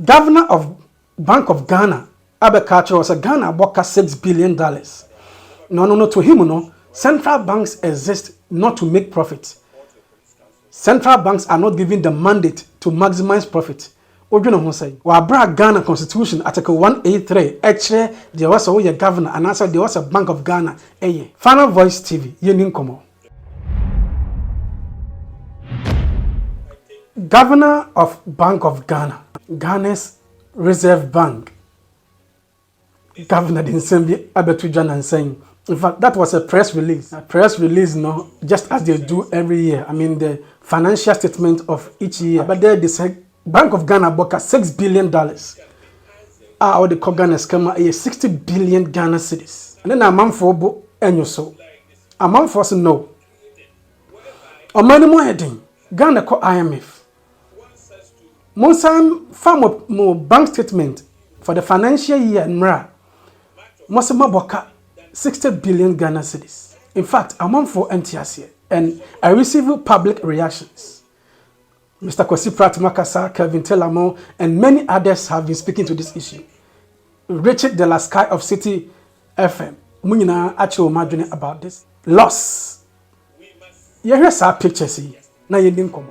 Governor of Bank of Ghana, Abekacho, was a Ghana boka $6 billion. No, to him, no. Central banks exist not to make profit. Central banks are not given the mandate to maximize profit. What do you know? Say, Wabra Ghana Constitution, Article 183, actually, there was a governor, and also there was a Bank of Ghana. Final Voice TV, Yenin Komo. Governor of Bank of Ghana, Ghana's Reserve Bank. Governor Dinsembi Abetujan and saying, in fact, that was a press release. A press release, no, just as they do every year. I mean, the financial statement of each year. But there, they say Bank of Ghana bought $6 billion. Or the Ghana's come a 60 billion Ghana cedis. And then a month for book and so. A month for no. Or money more heading. Ghana call IMF. Monsam farm more bank statement for the financial year Mra. Mosama boka 60 billion Ghana cedis. In fact, a month for NTS and I receive public reactions. Mr. KWASI PRATT Makasa, Kelvin Telamo, and many others have been speaking to this issue. Richard Dela of Citi FM, Munina actually imagine about this. Loss. Here's our pictures here. Now you didn't come.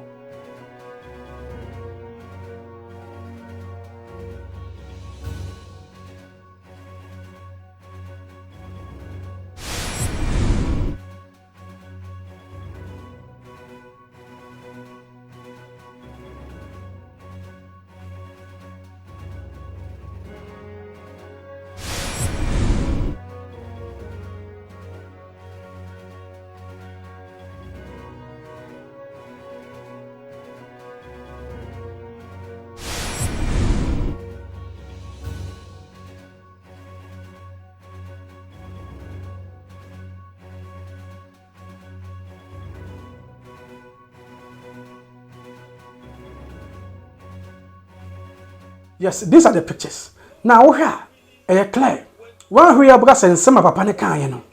Yes, these are the pictures. Now, here, clear. One here, because and some of a panic, you know.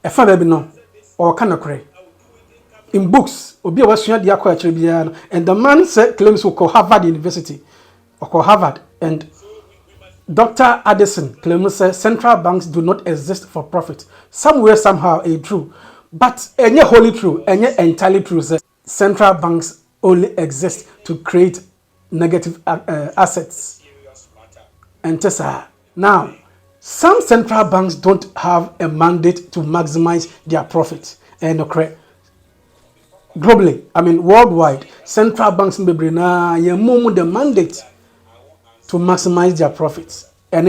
A father be no, or can cray. In books, Obi was the aqua and the man said claims to call Harvard University or call Harvard, and Dr. Addison claims says central banks do not exist for profit. Somewhere, somehow, a true, but any wholly true, any entirely true says central banks only exist to create negative assets. And Tessa, now, some central banks don't have a mandate to maximize their profits. And globally, I mean worldwide, central banks may bring the mandate to maximize their profits. And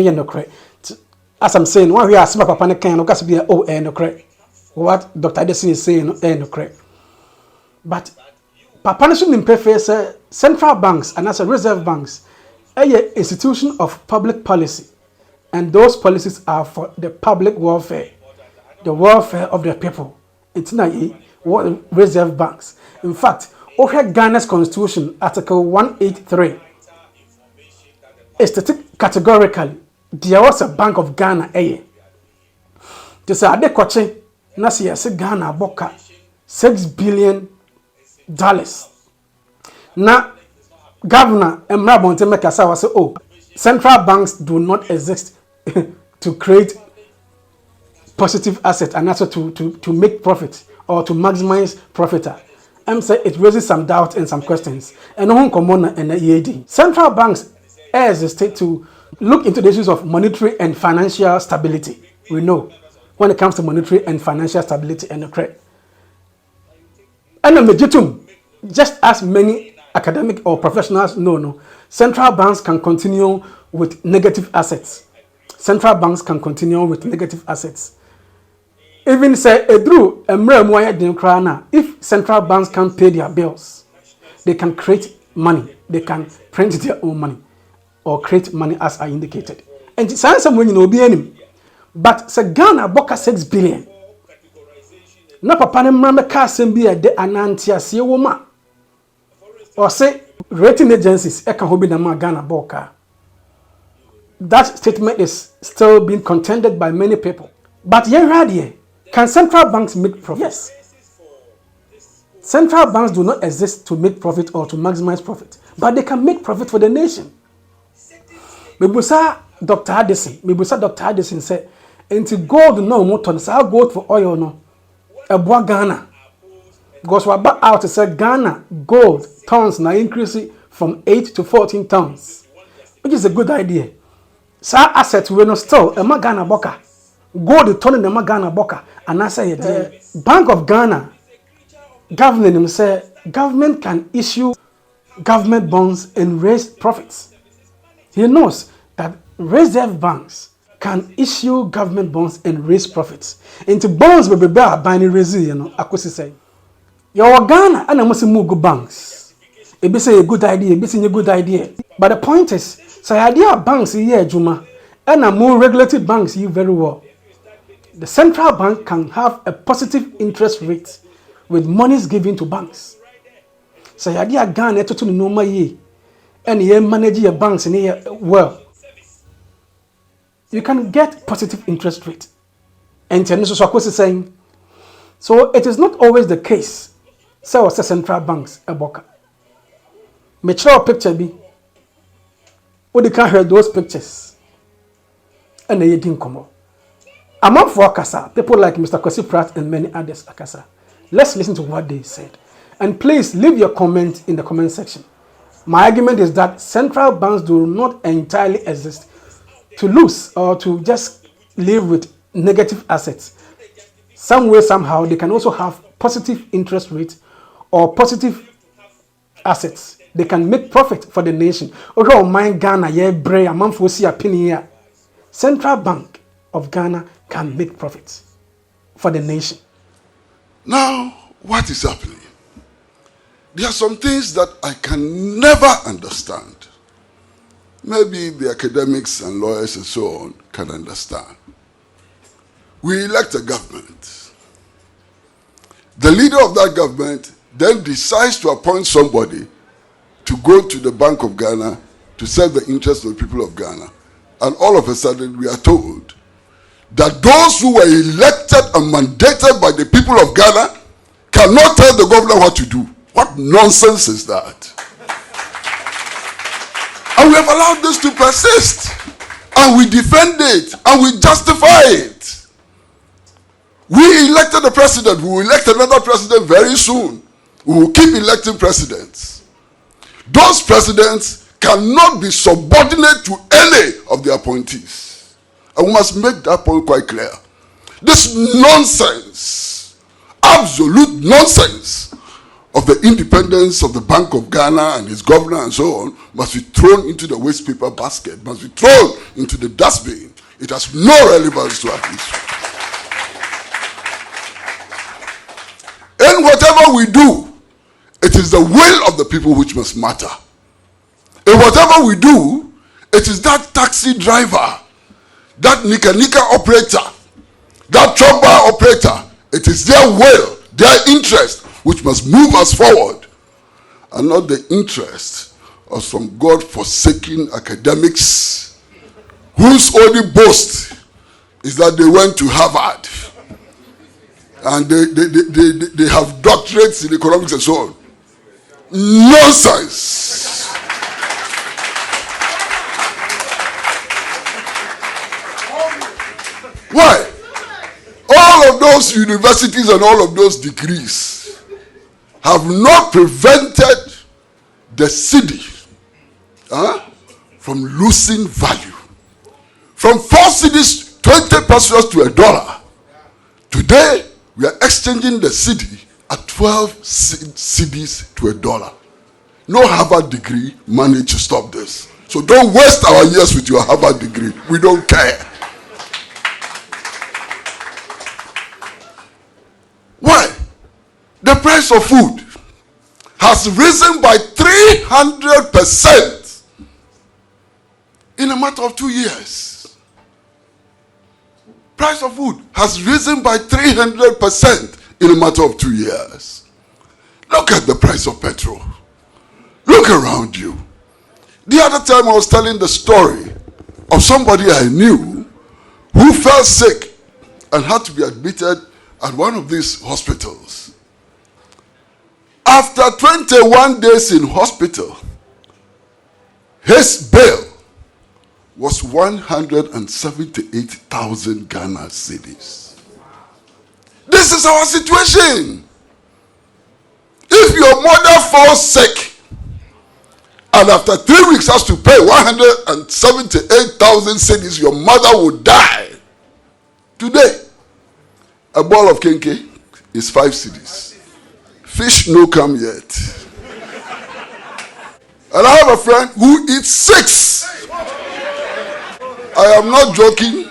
as I'm saying, when we are smart papa can be what Dr. Addison is saying, but Papa shouldn't preface central banks and as a reserve banks, a institution of public policy, and those policies are for the public welfare, the welfare of the people. It's not reserve banks. In fact, Ghana's constitution, Article 183, stated categorically there was a Bank of Ghana. To say ade kwache na se yesi Ghana boka $6 billion. Now, Governor Emra Bontemekasa was say, oh, central banks do not exist to create positive assets and also to make profit or to maximize profit. I'm saying it raises some doubt and some questions. And on common and EAD. Central banks exist to look into the issues of monetary and financial stability. We know when it comes to monetary and financial stability and credit. And legitimate, just as many academic or professionals know, central banks can continue with negative assets. Central banks can continue with negative assets. Even say, if central banks can pay their bills, they can create money. They can print their own money or create money as I indicated. And it's someone you know be enemy. But say Ghana boka $6 billion. Na papa ne mmra meka asem bi ede anantiase woma or say rating agencies e kan hobi na ma Ghana boka. That statement is still being contended by many people. But here, can central banks make profit? Yes. Central banks do not exist to make profit or to maximize profit, but they can make profit for the nation. Mebusa Dr. Addison said, into gold no motor, so gold for oil no. A boa Ghana. Because we're back out to say Ghana gold tons now increasing from 8 to 14 tons. Which is a good idea. So assets we no still a Ghana boka. Gold ton in the Ghana boka. And I say Bank of Ghana government him say government can issue government bonds and raise profits. He knows that reserve banks can issue government bonds and raise profits. Into bonds will be better by raise, Akosi say. Your Ghana and I must move banks. It be say a good idea, it be a good idea. But the point is, say idea banks here, Juma, and a more regulated banks you very well. The central bank can have a positive interest rate with monies given to banks. Say idea Ghana to no my ye, and ye manage your banks in here well. You can get positive interest rate. And Akosi is saying, so it is not always the case. So was central banks a boka. Me show a picture be. What you can hear those pictures. And they didn't come up. Among for Akasa, people like Mr. KWASI PRATT and many others Akasa. Let's listen to what they said. And please leave your comment in the comment section. My argument is that central banks do not entirely exist to lose or to just live with negative assets. Some way, somehow, they can also have positive interest rate or positive assets. They can make profit for the nation. Okay, mind Ghana, yeah, bray, a month will see a penny here. Central Bank of Ghana can make profits for the nation. Now, what is happening? There are some things that I can never understand. Maybe the academics and lawyers and so on can understand. We elect a government. The leader of that government then decides to appoint somebody to go to the Bank of Ghana to serve the interests of the people of Ghana. And all of a sudden we are told that those who were elected and mandated by the people of Ghana cannot tell the governor what to do. What nonsense is that? And we have allowed this to persist. And we defend it. And we justify it. We elected a president. We will elect another president very soon. We will keep electing presidents. Those presidents cannot be subordinate to any of the appointees. And we must make that point quite clear. This nonsense, absolute nonsense, of the independence of the Bank of Ghana and its governor and so on must be thrown into the waste paper basket, must be thrown into the dustbin. It has no relevance to our issue. In whatever we do, it is the will of the people which must matter. In whatever we do, it is that taxi driver, that nika operator, that truck bar operator, it is their will, their interest, which must move us forward, and not the interest of some God-forsaken academics whose only boast is that they went to Harvard and they have doctorates in economics and so on. Nonsense. Why? All of those universities and all of those degrees have not prevented the city from losing value. From 4 cities, 20 pesos to $1. Today, we are exchanging the city at 12 cities to $1. No Harvard degree managed to stop this. So don't waste our years with your Harvard degree. We don't care. Why? The price of food has risen by 300% in a matter of 2 years. Price of food has risen by 300% in a matter of 2 years. Look at the price of petrol. Look around you. The other time I was telling the story of somebody I knew who fell sick and had to be admitted at one of these hospitals. After 21 days in hospital, his bill was 178,000 Ghana cedis. This is our situation. If your mother falls sick and after 3 weeks has to pay 178,000 cedis, your mother will die. Today, a ball of kenke is 5 cedis. Fish no come yet. And I have a friend who eats 6. I am not joking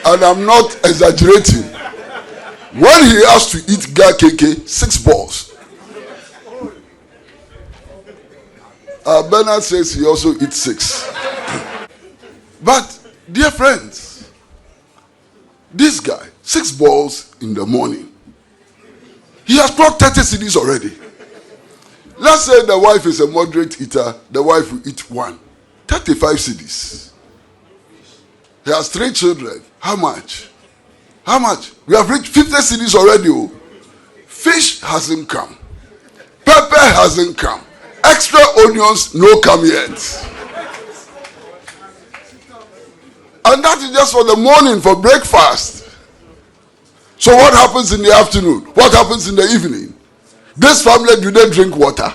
and I'm not exaggerating. When he has to eat KK, 6 balls. Bernard says he also eats 6. But, dear friends, this guy, 6 balls in the morning. He has brought 30 cedis already. Let's say the wife is a moderate eater, the wife will eat 1. 35 cedis. He has 3 children. How much? How much? We have reached 50 cedis already. Oh. Fish hasn't come. Pepper hasn't come. Extra onions no come yet. And that is just for the morning, for breakfast. So what happens in the afternoon? What happens in the evening? This family, do they drink water?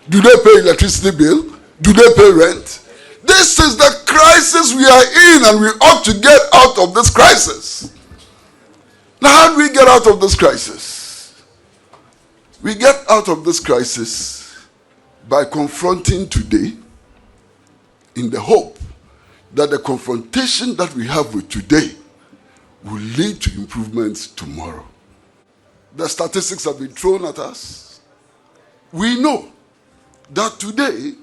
Do they pay electricity bill? Do they pay rent? This is the crisis we are in, and we ought to get out of this crisis. Now, how do we get out of this crisis? We get out of this crisis by confronting today in the hope that the confrontation that we have with today will lead to improvements tomorrow. The statistics have been thrown at us. We know that today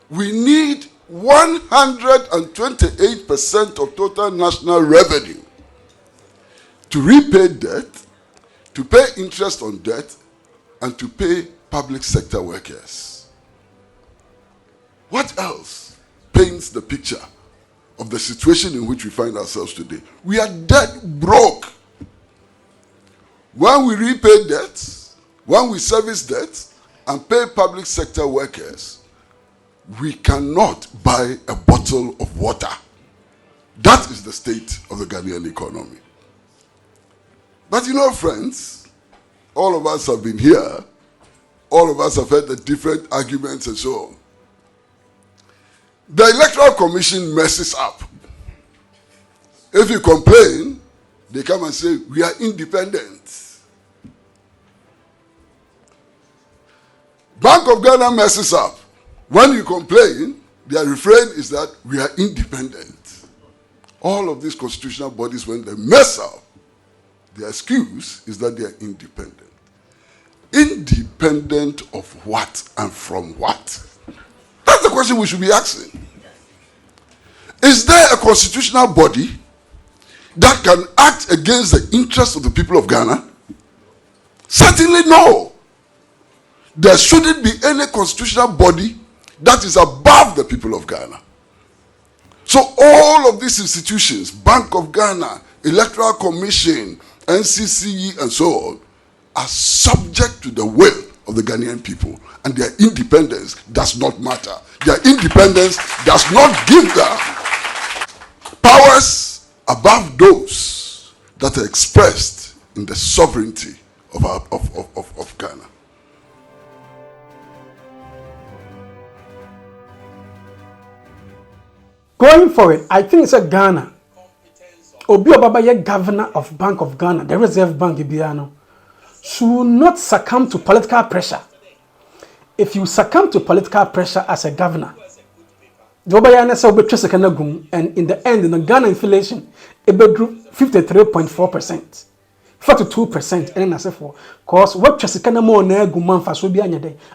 we need 128% of total national revenue to repay debt, to pay interest on debt, and to pay public sector workers. What else paints the picture of the situation in which we find ourselves today? We are dead broke. When we repay debts, when we service debts and pay public sector workers, we cannot buy a bottle of water. That is the state of the Ghanaian economy. But you know, friends, all of us have been here. All of us have heard the different arguments and so on. The Electoral Commission messes up. If you complain, they come and say, we are independent. Bank of Ghana messes up. When you complain, their refrain is that we are independent. All of these constitutional bodies, when they mess up, their excuse is that they are independent. Independent of what and from what? That's the question we should be asking. Is there a constitutional body that can act against the interests of the people of Ghana? Certainly no. There shouldn't be any constitutional body that is above the people of Ghana. So all of these institutions, Bank of Ghana, Electoral Commission, NCCE, and so on, are subject to the will of the Ghanaian people, and their independence does not matter. Their independence does not give them powers above those that are expressed in the sovereignty of Ghana. Going forward, I think it's a Ghana. Obi Obaba ye governor of Bank of Ghana, the Reserve Bank Ibiano, should not succumb to political pressure. If you succumb to political pressure as a governor, and in the end, in the Ghana inflation, it grew 53.4%, 42%, and I say for cause what Chesikana more neguman for so be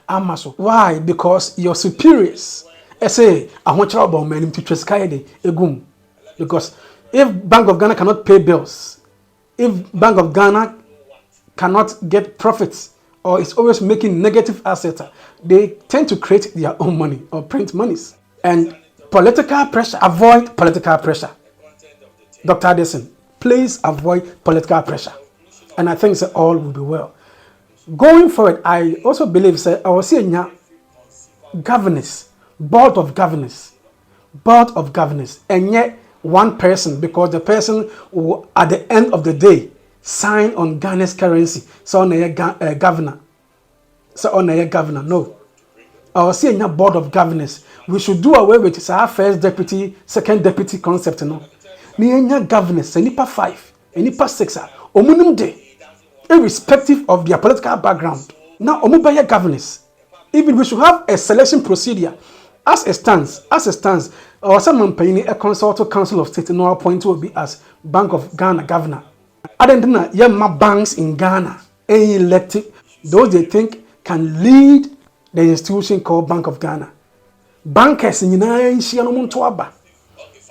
amaso. Why? Because your superiors say I want to about men to Chesikayade egum. Because if Bank of Ghana cannot pay bills, if Bank of Ghana cannot get profits, or is always making negative assets, they tend to create their own money or print monies. And political pressure, avoid political pressure. Dr. Addison, please avoid political pressure. And I think all will be well. Going forward, I also believe I will see governance, board of governors, board of governors, and yet one person, because the person will at the end of the day sign on Ghana's currency. So on a governor. So on a governor. No. I'll see a board of governors. We should do away with our first deputy, second deputy concept. No. Ni governors, nipa 5, nipa 6, omunum de, irrespective of their political background. Now, omubaya governors. Even we should have a selection procedure. As it stands, or someone paying a consultative council of state, no appointee will be as Bank of Ghana governor. Other than that, my banks in Ghana, any elected, those they think can lead the institution called Bank of Ghana. Bankers in United States,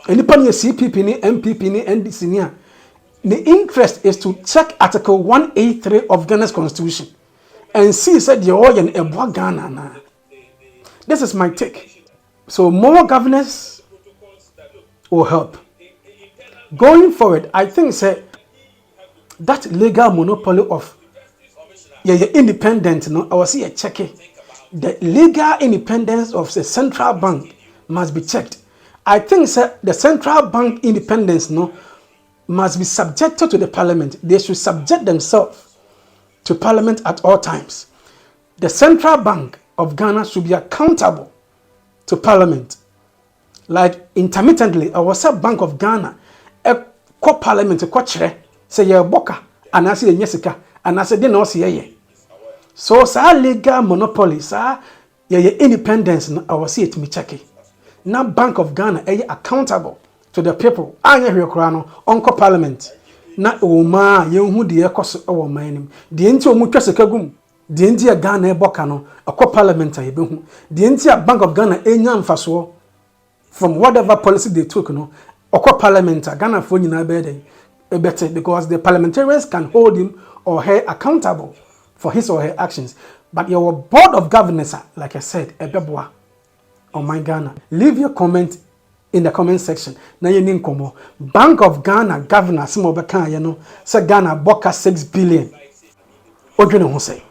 any penny CPP, ni MPP, ni NDC, ni. The interest is to check Article 183 of Ghana's Constitution and see said the oil in Ghana. This is my take. So more governors will help. Going forward, I think say that legal monopoly of independent, no, I will see a check. The legal independence of the central bank must be checked. I think say the central bank independence, no, must be subjected to the parliament. They should subject themselves to parliament at all times. The central bank of Ghana should be accountable to parliament. Like intermittently, our Bank of Ghana, a parliament, a chere, say ye boka, and I say yesika, and I say they no see ye. So, sa legal monopoly, sa ye independence, our see it me check. Now, Bank of Ghana, accountable to the people. Anya Hiokrano, Uncle Parliament. Na Oma, who the echoes our mining. The entire Mukasakagum. The India Ghana Bokano, a co-parliamentary, the entire Bank of Ghana, Enyam Faso, from whatever policy they took, no, a co-parliamentary, Ghana for better, because the parliamentarians can hold him or her accountable for his or her actions. But your board of governors, like I said, a beboa on my Ghana. Leave your comment in the comment section. Now you need komo. Bank of Ghana governor, Simo Bekan, say Ghana boka 6 billion. What do you know, say?